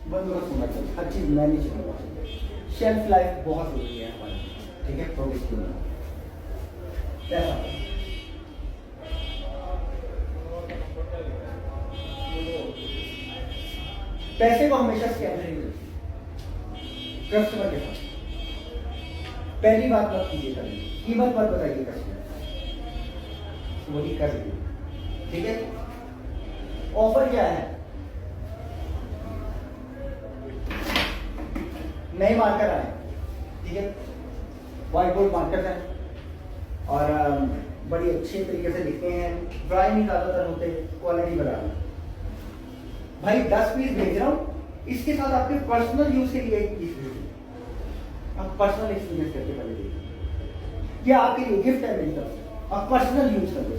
बंदोबस्त होना चाहिए, हर चीज़ मैनेज होना चाहिए। शेल्फ लाइफ बहुत जरूरी है हमारी, ठीक है, प्रोडक्ट के लिए। पैसे को हमेशा स्कैम नहीं करती कस्टमर के साथ। पहली बात मत कीजिए कभी, कीमत मत बताइए कस्टमर, वही कर दीजिए, ठीक है। ऑफर क्या है, नए मार्कर आए, ठीक है, व्हाइट बोर्ड मार्कर है और बड़ी अच्छे तरीके से लिखते हैं, ड्राई नहीं ज्यादातर होते, क्वालिटी बराबर। भाई 10 पीस भेज रहा हूँ, इसके साथ आपके पर्सनल यूज के लिए एक पीस भेजिए, आप पर्सनल एक्सपीरियंस करके पहले देखिए, ये आपके लिए गिफ्ट है मेरी तरफ से, आप पर्सनल यूज कर लो।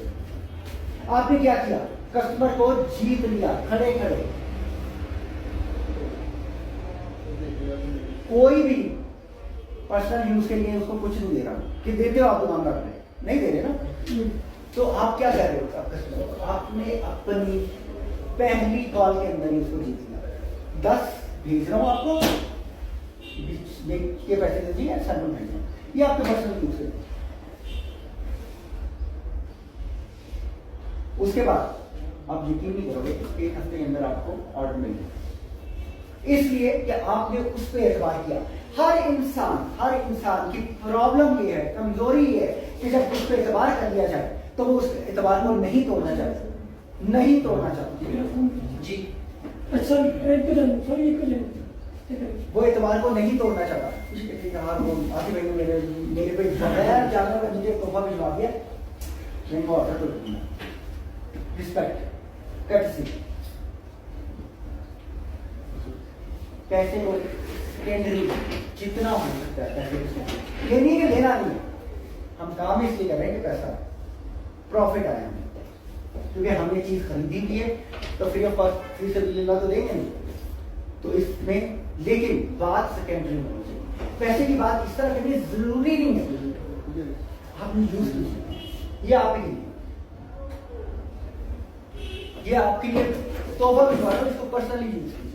आपने क्या किया, कस्टमर को जीत लिया खड़े खड़े। कोई भी पर्सनल यूज के लिए उसको कुछ नहीं दे रहा, कि देते हो आप दुकानदार पे, नहीं दे रहे ना, तो आप क्या कर रहे हो, कस्टमर आपने अपनी पहली कॉल के अंदर ही उसको जीत लिया। 10 भेज रहा हूं आपको, के पैसे दीजिए, सैंपल भेज रहा हूं, ये आपके पर्सनल यूज है। उसके बाद आप यकीन नहीं करोगे, 1 हफ्ते के अंदर आपको ऑर्डर मिल जाए, इसलिए कि आपने उस पर एतबार किया। हर इंसान की प्रॉब्लम ये है, कमजोरी ये है कि जब उस पर एतबार कर लिया जाए तो वो उस एतबार को नहीं तोड़ना चाहता, नहीं तोड़ना चाहता जी, वो एतबार को नहीं तोड़ना चाहता। हाँ, वो आसिफ भाई ने मेरे पे जानवर का मुझे तोहफा भिजवा दिया, मैंने वो ऑर्डर तो दिया, रिस्पेक्ट, कर्टसी, पैसे को सेकेंडरी जितना हो सकता है पैसे को, ये नहीं कि लेना नहीं है, हम काम इसलिए कर रहे हैं कि पैसा प्रॉफिट आया हमें, क्योंकि हमने चीज खरीदी भी है तो फ्री ऑफ कॉस्ट, फ्री से लेना तो देंगे नहीं, तो इसमें, लेकिन बात सेकेंडरी में होनी चाहिए। पैसे की बात इस तरह करनी जरूरी नहीं है, आपने यूज कीजिए, ये आपके लिए, ये आपके लिए तोहफा भिजवा रहा हूं, इसको पर्सनली यूज कीजिए।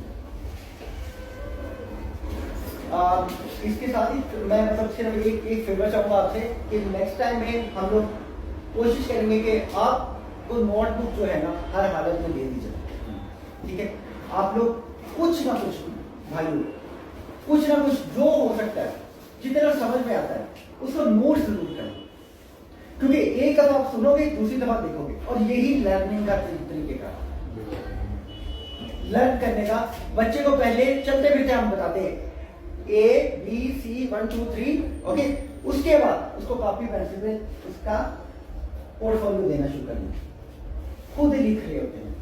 इसके साथ ही मैं मतलब सिर्फ एक फेवर चाहूंगा आपसे कि नेक्स्ट टाइम में हम लोग कोशिश करेंगे कि आपको नोटबुक जो है ना हर हालत में दे दी जाए, ठीक है। आप लोग कुछ ना कुछ, भाइयों, कुछ ना कुछ जो हो सकता है, जितना समझ में आता है उसको नोट जरूर करें, क्योंकि एक दफा आप सुनोगे, दूसरी दफा देखोगे, और यही लर्निंग का तरीकेका, लर्न करने का। बच्चे को पहले चलते फिरते हम बताते हैं ABC 1 2 3, ओके, उसके बाद उसको कॉपी पेंसिल में उसका पोर्टफोलियो देना शुरू करना, खुद लिख रहे होते हैं,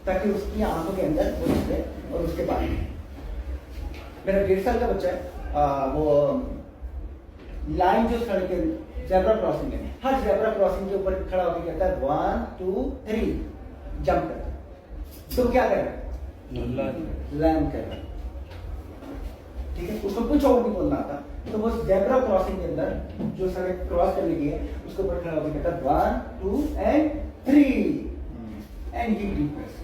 ताकि उसकी आंखों के अंदर वो चीजें, और उसके बाद मेरा 1.5 साल का बच्चा है, वो लाइन जो सड़क के जेब्रा क्रॉसिंग है, हर जेब्रा क्रॉसिंग के ऊपर खड़ा होकर कहता है 1 2 3 जंप करता है, तो क्या कर रहा है, लर्न कर रहा है, ठीक है। उसको कुछ और नहीं बोलना आता, तो वो जेब्रा क्रॉसिंग के अंदर जो सड़क क्रॉस करने की है उसके ऊपर खड़ा होकर कहता है 1 2 and 3 एंड ही डीपेस्ट।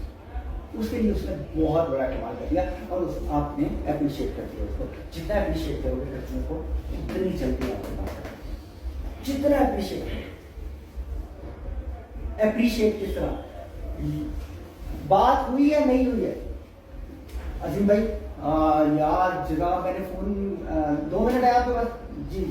उसके लिए उसने बहुत बड़ा कमाल कर दिया, और आपने अप्रिशिएट कर दिया उसको। जितना अप्रिशिएट करोगे कस्टमर को, उतनी जल्दी आपको बात करें, जितना अप्रिशिएट किस तरह, बात हुई है नहीं हुई है, अजीम भाई यार जगह मैंने फोन 2 मिनट आया आपके पास, जी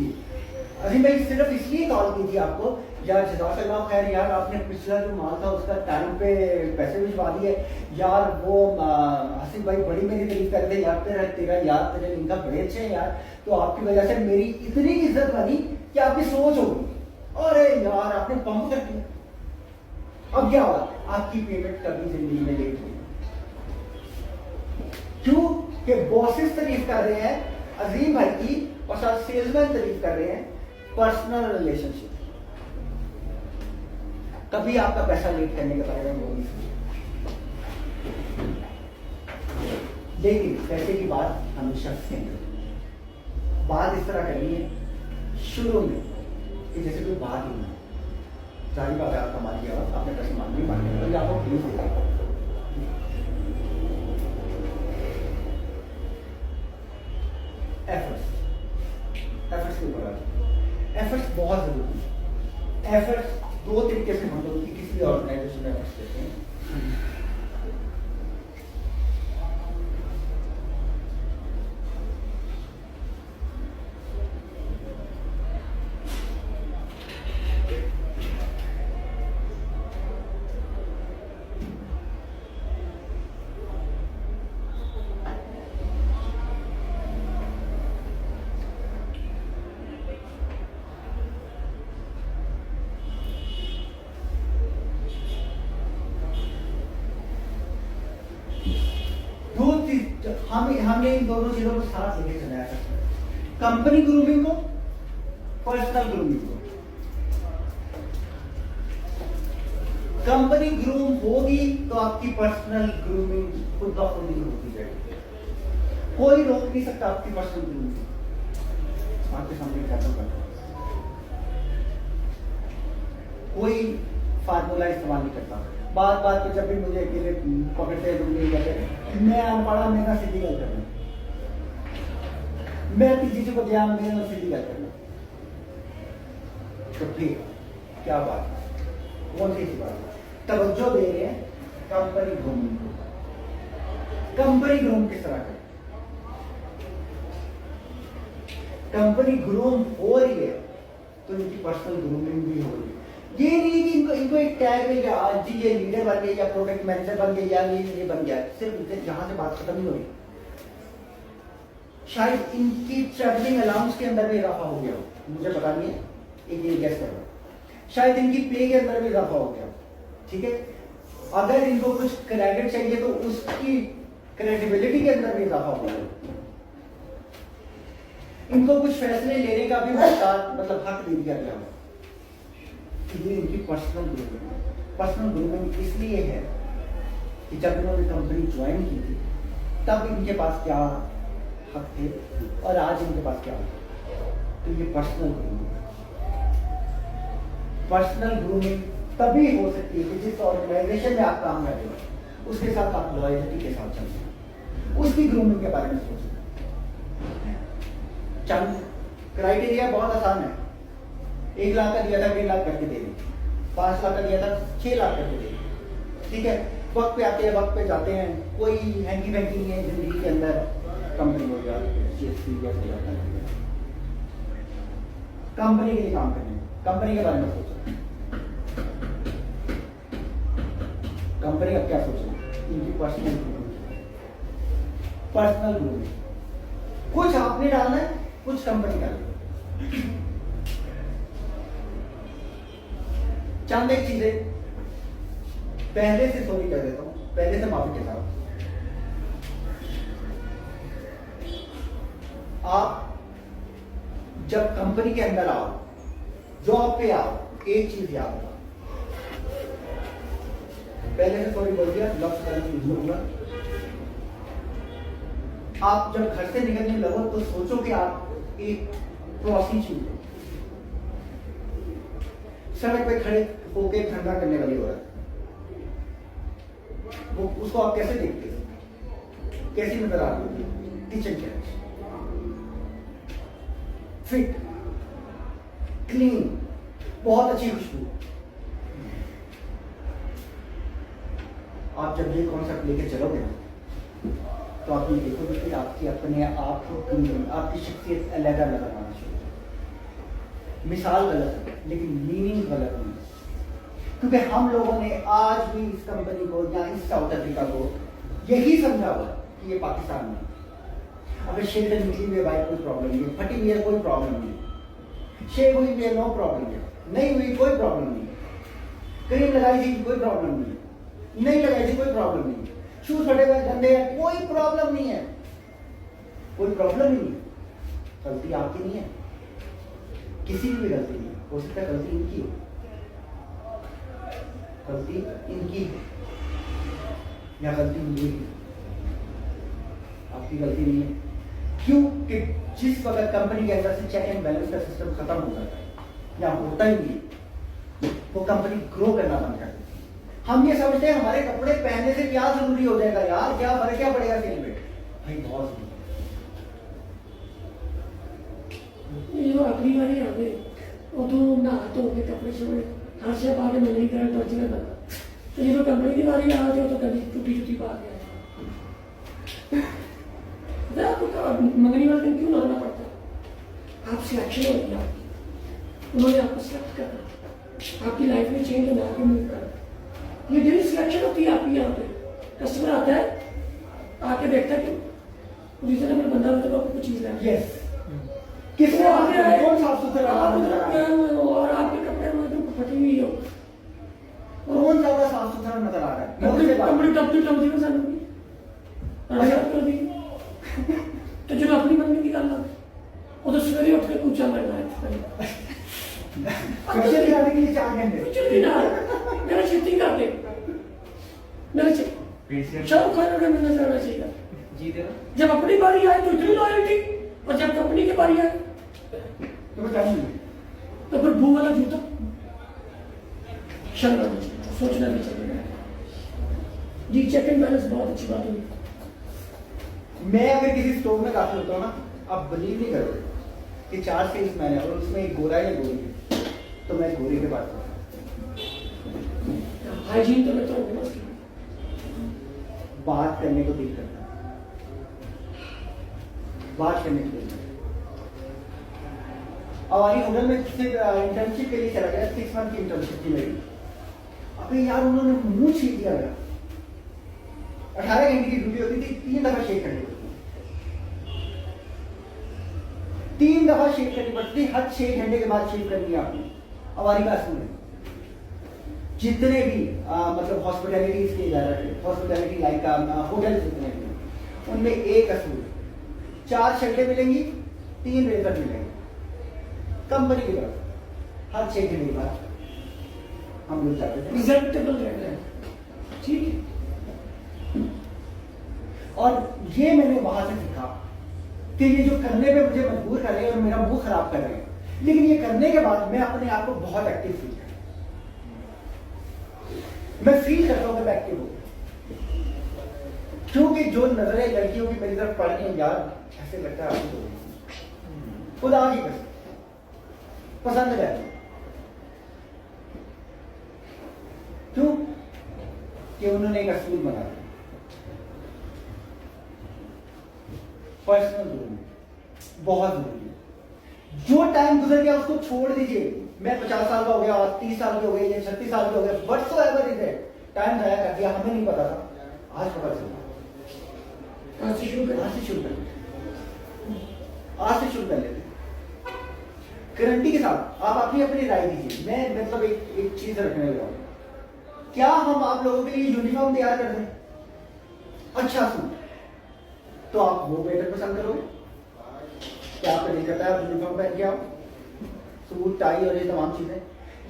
अजीम भाई सिर्फ इसलिए कॉल की थी आपको, यार जज़ाकल्लाह खैर, यार आपने पिछला जो माल था उसका टाइम पे पैसे भिजवा दिए, यार वो आसिफ भाई बड़ी मेरी तारीफ कर रहे थे, यार तेरा यार तेरे इनका बड़े अच्छे हैं यार, तो आपकी वजह से मेरी इतनी इज्जत बनी कि आपकी सोच होगी, अरे यार आपने पंप कर दिया। अब क्या हुआ, आपकी पेमेंट कभी जिंदगी में लेट हुई, क्यों कि बॉसेस तारीफ कर रहे हैं अजीम भाई की, और साथ सेल्समैन तारीफ कर रहे हैं, पर्सनल रिलेशनशिप। कभी आपका पैसा लेट करने का फायदा नहीं, लेकिन पैसे की बात हमेशा सेंटर, बात इस तरह करनी है शुरू में कि जैसे कोई बात ही नहीं, जारी बात है, आपका माल किया आपने पैसे मांग नहीं मांगे, आपको प्लीज देगा, एफर्ट्स बहुत जरूरी है। एफर्ट्स दो तरीके से हम लोग किसी भी ऑर्गेनाइजेशन में एफर्ट्स देते हैं। हमने इन दोनों चीजों को साथ लेके चलाया करते हैं, कंपनी ग्रूमिंग को, पर्सनल ग्रूमिंग को। कंपनी ग्रूम होगी तो आपकी पर्सनल ग्रूमिंग खुद ब खुद ही होती जाएगी। कोई रोक नहीं सकता आपकी पर्सनल ग्रूमिंग। आपके सामने क्या करता है, कोई फार्मूला इस्तेमाल नहीं करता। बात बात पे जब भी मुझे अकेले पकड़ते हैं, मैं अनपढ़ा मेरा सीधी गल करना, मैं किसी को ध्यान देना सीधी गल करना। तो ठीक क्या बात, कौन सी बात तवज्जो दे रहे हैं कंपनी ग्रूमिंग को। कंपनी ग्रूम किस तरह का, कंपनी ग्रूम हो रही है तो इनकी पर्सनल ग्रूमिंग भी हो रही है। ये नहीं कि इनको एक टैग मिल गया, आज जी ये लीडर बन गए या प्रोडक्ट मैनेजर बन गए या ये बन गया, सिर्फ यहां से बात खत्म नहीं हो रही। शायद इनकी ट्रैवलिंग अलाउंस के अंदर भी इजाफा हो गया हो, मुझे पता नहीं है, एक ये गेस करो। शायद इनकी पे के अंदर भी इजाफा हो गया, ठीक है। अगर इनको कुछ क्रेडिट चाहिए तो उसकी क्रेडिबिलिटी के अंदर भी इजाफा हो गया। इनको कुछ फैसले लेने का भी मतलब हक दे दिया गया। ये इनकी पर्सनल ग्रूमिंग। पर्सनल ग्रूमिंग इसलिए है कि जब इन्होंने कंपनी ज्वाइन की थी तब इनके पास क्या हक थे और आज इनके पास क्या है। तो ये पर्सनल ग्रूमिंग, पर्सनल ग्रूमिंग तभी हो सकती है कि जिस ऑर्गेनाइजेशन में आप काम कर रहे हो उसके साथ आप लॉयल्टी के साथ चलते हैं, उसकी ग्रूमिंग के बारे में सोचें। चंद क्राइटेरिया बहुत आसान है। 1 लाख का दिया था 1.5 लाख करके दे दें, 5 लाख का दिया था 6 लाख करके दे दें, ठीक है। वक्त पे आते हैं, वक्त पे जाते हैं, कोई हैंकी वैंकी नहीं है जिंदगी के अंदर। कंपनी हो गया, कंपनी के लिए काम करने, कंपनी के बारे में सोचो। कंपनी अब क्या सोचे, इनकी पर्सनल ग्रोथ, कुछ आपने डालना है, कुछ कंपनी डालनी। चंद एक चीजें पहले से सॉरी कर देता हूं, पहले से माफी के साथ। आप जब कंपनी के अंदर आओ, जॉब पे आओ, एक चीज याद रखो, पहले से सॉरी बोल दिया, लफ्ज करने की जरूरत है। आप जब घर से निकलने लगो तो सोचो कि आप एक प्रोस्टिट्यूट हो, सड़क पे खड़े होके धंधा करने वाली औरत, वो उसको आप कैसे देखते हो, कैसी नजर आ रही है? किचन के फिट, क्लीन, बहुत अच्छी खुशबू। आप जब ये कॉन्सेप्ट लेके चलोगे तो आप ये देखोगे कि आपकी अपने आप को आपकी शख्सियत अलग अलग आना शुरू हो। मिसाल गलत है लेकिन मीनिंग गलत नहीं, क्योंकि हम लोगों ने आज भी इस कंपनी को या इस साउथ अफ्रीका को यही समझा हुआ कि ये पाकिस्तान में अगर शेल्टर निकली हुई बाइक कोई प्रॉब्लम नहीं, फटी हुई है कोई प्रॉब्लम नहीं, शेव हुई है नो प्रॉब्लम है, नहीं हुई कोई प्रॉब्लम नहीं, क्रीम लगाई थी कोई प्रॉब्लम नहीं, नहीं लगाई थी कोई प्रॉब्लम नहीं, शूज फटे हुए गंदे हैं कोई प्रॉब्लम नहीं है, कोई प्रॉब्लम नहीं है। गलती आपकी नहीं है, किसी की भी गलती नहीं है, हो सकता है गलती इनकी हो, गलती इनकी है या गलती मेरी है, आपकी गलती नहीं है। क्यों कि जिस वक्त कंपनी के अंदर से चेक एंड बैलेंस का सिस्टम खत्म हो जाता है या होता ही नहीं, वो कंपनी ग्रो करना बंद कर देती है। हम ये समझते हैं हमारे कपड़े पहनने से क्या जरूरी हो जाएगा यार, क्या फर्क क्या पड़ेगा सेल में, भाई बहुत जरूरी। ये आखिरी वाली आ गई वो तो नहा धो के कपड़े छोड़े हर से पा के मंगनी कर टॉर्चर करता तो जो कंपनी की बारी आ तो कभी टूटी टूटी पा गया आपको मंगनी वाले दिन क्यों लाना पड़ता आप सिलेक्शन हो गई आपकी उन्होंने आपको सिलेक्ट करना आपकी लाइफ में चेंज होना आगे मूव करना ये डेली सिलेक्शन होती है आपकी यहाँ पे कस्टमर आता है आके देखता है कि रीजनेबल बंदा मतलब आपको कुछ चीज़ लेना यस किसने आगे आए कौन साफ सुथरा आप और आपके कपड़े में तो फटी हुई हो कौन ज्यादा साफ सुथरा नजर आ रहा है कंपनी टपती में सानू आजाद कर दी तो जो अपनी मंगनी की गल वो तो सवेरे उठ के पूछा लगना है कैसे दिखाने के लिए 4 घंटे कुछ नहीं ना मेरा छुट्टी कर दे मेरा सब खाना का मिलना जाना चाहिए जी देना जब अपनी बारी आए तो इतनी लॉयल्टी और जब कंपनी की बारी आए तो बताइए तो फिर भू वाला जूता शर्म आना चाहिए सोचना नहीं चाहिए जी चेक एंड बैलेंस बहुत अच्छी बात हुई मैं अगर किसी स्टोर में दाखिल होता हूँ ना आप बिलीव नहीं करोगे कि 4 सेल्समैन है और उसमें एक गोरा या गोरी है तो मैं गोरे के पास हाइजीन तो मैं तो बात करने को दिल करता है बात करने को दिल करता है हमारी होटल में इंटर्नशिप के लिए चला गया 6 मंथ की इंटर्नशिप की मेरी अबे यार उन्होंने मुंह छीन दिया मेरा 18 घंटे की ड्यूटी होती थी 3 दफा शेक करनी पड़ती 3 दफा शेक करनी पड़ती थी हर 6 घंटे के बाद शेक करनी है आपने हमारी बात सुने जितने भी मतलब हॉस्पिटैलिटी के इदारे हॉस्पिटैलिटी लाइक होटल जितने भी उनमें एक असूल 4 शर्टें मिलेंगी 3 रेजर मिलेंगे कंपनी की तरफ हर 6 घंटे के बाद हम लोग जाते थे प्रेजेंटेबल रहना है ठीक है और ये मैंने वहां से सीखा कि ये जो करने पे मुझे मजबूर कर रहे हैं और मेरा मुंह खराब कर रहे हैं लेकिन ये करने के बाद मैं अपने आप को बहुत एक्टिव फील करता मैं फील करता हूं कि मैं एक्टिव हूं क्योंकि जो नजरें लड़कियों की मेरी तरफ पड़ रही हैं यार ऐसे लगता है आपको खुदा की कसम पसंद है क्यों कि उन्होंने एक असूल बना दिया पर्सनल जरूरी बहुत जरूरी है जो टाइम गुजर गया उसको छोड़ दीजिए मैं 50 साल का हो गया 30 साल के हो गए 36 साल के हो गए व्हाटसोएवर इज इट टाइम जाया कर दिया हमें नहीं पता था आज पता चला आज से शुरू कर लेते गारंटी के साथ आप अपनी अपनी राय दीजिए मैं मतलब एक चीज रखने लगा क्या हम आप लोगों के लिए यूनिफॉर्म तैयार कर दें अच्छा सूट तो आप वो बेटर पसंद करोगे क्या आपका दिल करता है आप यूनिफॉर्म पहन के आओ सूट टाई और ये तमाम चीजें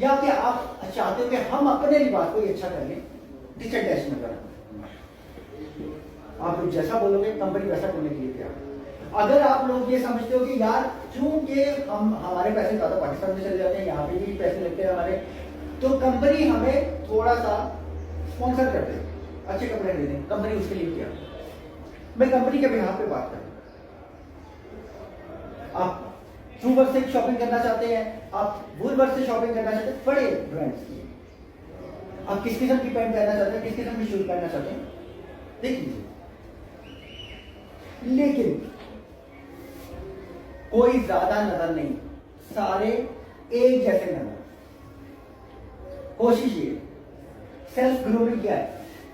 या क्या आप चाहते हो कि हम अपने लिबास को ही अच्छा कर लें टीचर टेस्ट में करें आप लोग जैसा बोलोगे कंपनी वैसा करने के लिए तैयार अगर आप लोग ये समझते हो कि यार चूंकि हम हमारे पैसे ज्यादा पाकिस्तान में चले जाते हैं यहाँ पे भी पैसे लगते हैं हमारे तो कंपनी हमें थोड़ा सा स्पॉन्सर कर दे अच्छे कपड़े दे दें कंपनी उसके लिए क्या मैं कंपनी के बिहाफ पे बात करूं आप ट्रूवर्स से शॉपिंग करना चाहते हैं आप वुलवर्थ से शॉपिंग करना चाहते हैं बड़े ब्रांड्स की आप किस किस्म की पैंट पहनना चाहते हैं किस किस्म की शूज पहनना चाहते हैं देख लीजिए लेकिन कोई ज्यादा नजर नहीं सारे एक जैसे नजर कोशिश ये सेल्फ ग्रूमिंग क्या है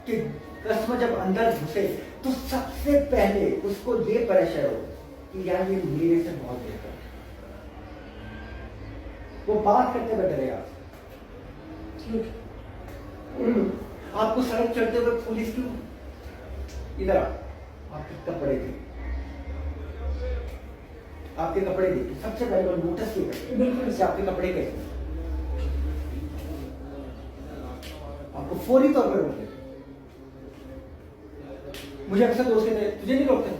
कि कस्टमर जब अंदर घुसे तो सबसे पहले उसको ये प्रेशर हो कि यार ये मेरे से बहुत बेहतर है वो बात करते हुए डरे आपको सड़क चढ़ते हुए पुलिस क्यों इधर आपके कपड़े थे आपके कपड़े देखिए सबसे पहले वो नोटिस किए बिल्कुल से आपके कपड़े कैसे आपको फौरी तौर पर रोके मुझे अक्सर दोस्त कहते हैं तुझे नहीं रोकते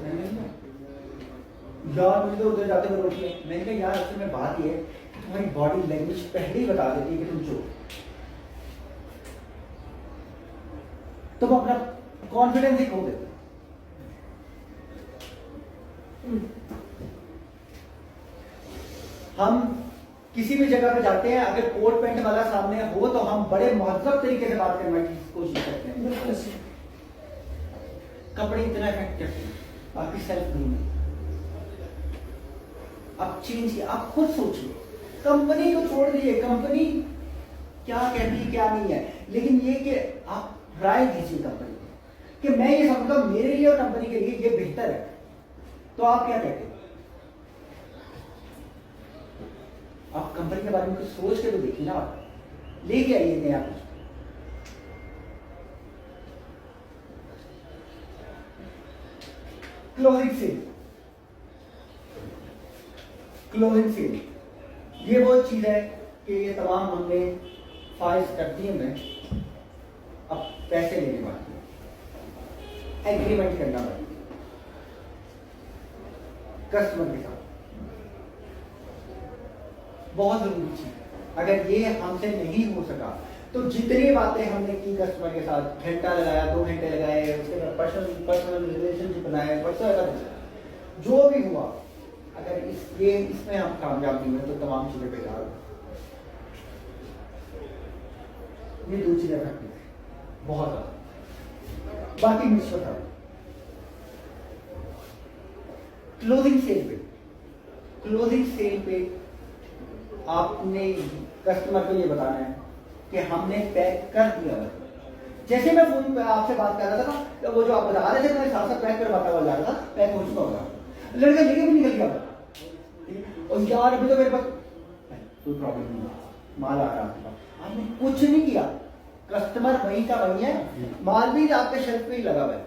यार मुझे तो उधर जाते हुए रोकते मैंने कहा यार असल में बात ये है कि तुम्हारी बॉडी लैंग्वेज पहले ही बता देती है कि तुम चोर तुम अपना कॉन्फिडेंस ही खो देते हम किसी भी जगह पे जाते हैं, अगर कोट पैंट वाला सामने हो तो हम बड़े महत्व तरीके से बात करने की कोशिश करते हैं। बिल्कुल सही। कपड़े इतना इफेक्ट करते हैं आपकी सेल्फ ग्रूमिंग। आप चेंज, आप खुद सोचिए, कंपनी को छोड़ दीजिए, कंपनी क्या कहती है क्या नहीं है, लेकिन ये कि आप राय दीजिए कंपनी कि मैं ये समझता हूं मेरे लिए और कंपनी के लिए ये बेहतर है, तो आप क्या कहते हैं? आप कंपनी के बारे में कुछ सोच के तो देखिए ना, आप लेके आइए नया कुछ। क्लोजिंग सेल, क्लोजिंग सेल ये वो चीज है कि ये तमाम हमने फाइल्स कर दी हमें, अब पैसे लेने बाकी है, एग्रीमेंट करना बाकी कस्टमर के साथ, बहुत जरूरी चीज। अगर ये हमसे नहीं हो सका तो जितनी बातें हमने की कस्टमर के साथ, घंटा लगाया, 2 घंटे लगाए, उसके बाद पर्सनल रिलेशनशिप बनाए, पर्सनल जो भी हुआ, अगर इसमें हम कामयाब नहीं हुए तो तमाम चीजें बेकार। ये 2 चीजें इफेक्टिव है बहुत ज्यादा। बाकी मिस बताओ क्लोजिंग सेल पे, क्लोजिंग सेल पे आपने कस्टमर को ये बताना है कि हमने पैक कर दिया है। जैसे मैं फोन पे आपसे बात कर रहा था ना, तो वो जो आप बता रहे थे मैं साथ साथ पैक करवाता हुआ जा रहा था, पैक हो चुका होगा, लड़का लेके भी निकल गया और यार अभी तो मेरे पास कोई प्रॉब्लम नहीं है, माल आ रहा है, आपने कुछ नहीं किया, कस्टमर वहीं का वहीं है, माल भी आपके शेल्फ पे ही लगा हुआ है,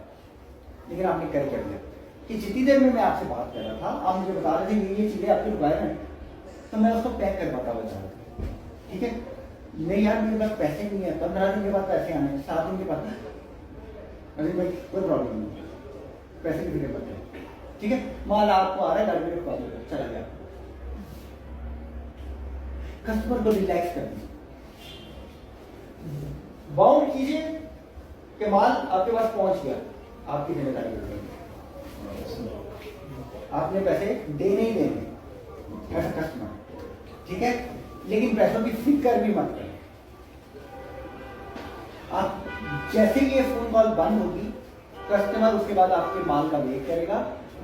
लेकिन आपने कर दिया कि जितनी देर में मैं आपसे बात कर रहा था आप मुझे बता रहे थे ये चीजें आपकी रिक्वायरमेंट, तो मैं उसको पैक करवाता हुआ जा रहा था। ठीक है, नहीं यार मेरे पास पैसे नहीं है, 15 दिन के बाद पैसे आने, 7 दिन के बाद, अरे भाई कोई प्रॉब्लम नहीं, पैसे की फिक्र मत करो, ठीक है, माल आपको आ रहा है, गाड़ी में रखवा दो, चला गया। कस्टमर को रिलैक्स कर दीजिए, बाउंड कीजिए कि माल आपके पास पहुंच गया, आपकी जिम्मेदारी होगी, आपने पैसे देने ही देने एज कस्टमर, ठीक है, लेकिन पैसों की फिक्र भी मत करें। आप जैसे ही ये फोन कॉल बंद होगी, कस्टमर उसके बाद आपके माल का वेट करेगा,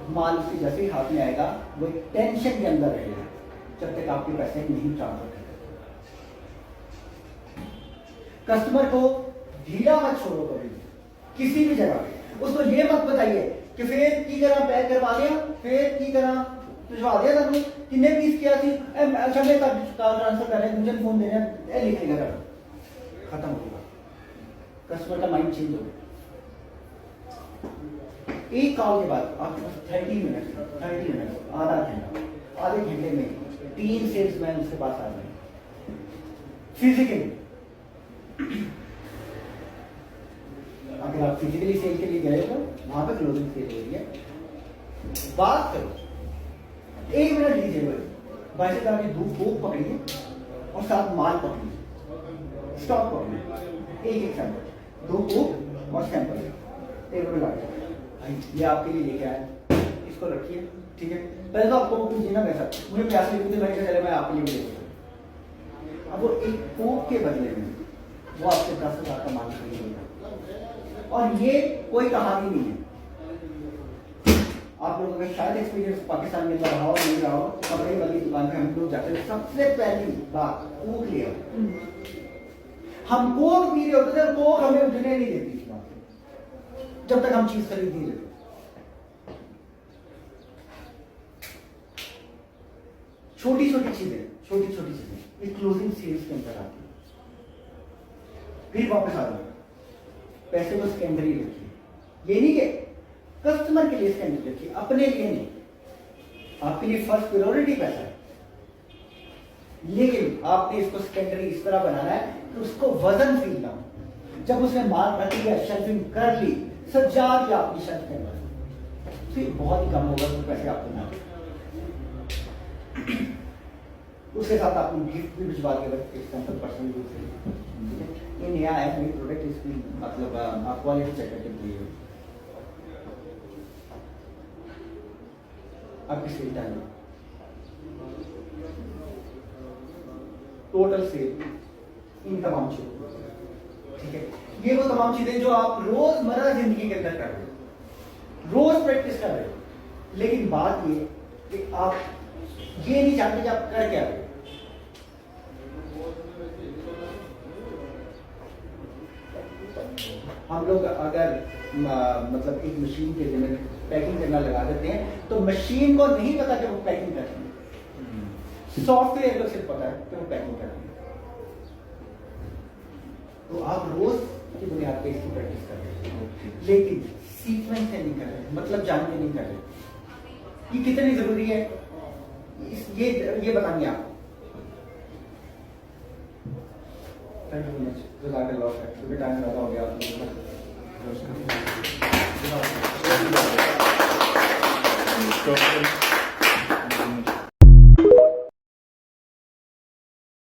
माल उसके जैसे ही हाथ में आएगा वो एक टेंशन के अंदर रहेगा जब तक आपके पैसे नहीं ट्रांसफर करें। कस्टमर को ढीला मत छोड़ो कभी किसी भी जगह पे, उसको ये मत बताइए कि फिर की तरह पैक करवा दिया, फिर की तरह भिजवा दिया था, कितने पीस किया थी, अच्छा मैं कल ट्रांसफर कर रहे हैं, मुझे फोन देना लिख लेगा, खत्म हो गया, कस्टमर का माइंड चेंज हो गया। एक कॉल के बाद आपके पास 30 मिनट, आधा घंटा, आधे घंटे में 3 सेल्समैन उसके पास आ गए फिजिकली। अगर आप फिजिकली सेल के लिए गए तो वहां पे क्लोजिंग सेल हो रही है, बात करो, 1 मिनट लीजिए, भाई से आपने 2 कोक पकड़िए और 7 माल पकड़िए, स्टॉक पकड़िए, एक सैंपल, 2 कोक और सैंपल, 1 रुपये लगा, ये आपके लिए लेके आया, इसको रखिए, ठीक है। पहले तो आपको कुछ देना पैसा, मुझे प्यास लगी थी, मैंने चले मैं आपके लिए भी देता। अब वो एक कोक के बदले में वो आपसे 10,000 का माल खरीदेगा, और ये कोई कहानी नहीं है। आप लोगों का शायद एक्सपीरियंस पाकिस्तान के अंदर रहा हो नहीं रहा हो, कपड़े वाली दुकान पे हम लोग जाते हैं, सबसे पहली बात कोक ले आओ, हम कोक पी रहे होते थे, कोक हमें उठने नहीं देती थी जब तक हम चीज खरीद नहीं लेते। छोटी छोटी चीजें ये क्लोजिंग सेल्स के अंदर आती है। फिर वापस आ जाओ, पैसे को सेकेंडरी रखिए, ये नहीं कि कस्टमर के लिए सेकेंडरी रखिए, अपने लिए नहीं, आपके लिए फर्स्ट प्रायोरिटी पैसा है, लेकिन आपने इसको सेकेंडरी इस तरह बनाना है कि उसको वजन फील ना हो। जब उसने माल रख लिया, शेल्फिंग कर ली, सजा दिया अपनी शेल्फ के अंदर, फिर बहुत ही कम होगा तो पैसे आपको ना, उसके साथ आपको गिफ्ट भी भिजवा दिया, पर्सनल गिफ्ट, ये नया है, नई प्रोडक्ट, इसकी मतलब आप क्वालिटी चेक करके दिए, आपकी सेल टाइम टोटल सेल, इन तमाम चीजों, ठीक है। ये वो तमाम चीजें जो आप रोजमर्रा जिंदगी के अंदर कर रहे हो, रोज प्रैक्टिस कर रहे हो, लेकिन बात ये कि आप ये नहीं जानते कि आप कर क्या रहे हो। हम लोग अगर मतलब एक मशीन के लिए पैकिंग करना लगा देते हैं तो मशीन को नहीं पता कि वो पैकिंग कर रही है, सॉफ्टवेयर को सिर्फ पता है कि वो पैकिंग कर रही है। तो आप रोज की बुनियाद पे इसकी प्रैक्टिस कर रहे हैं, लेकिन सीक्वेंस से नहीं कर रहे, मतलब जान के नहीं कर रहे। ये कितनी जरूरी है ये बताएंगे आप। थैंक यू मच, जज़ाकल्लाह खैर, क्योंकि टाइम ज़्यादा हो गया आप लोगों का।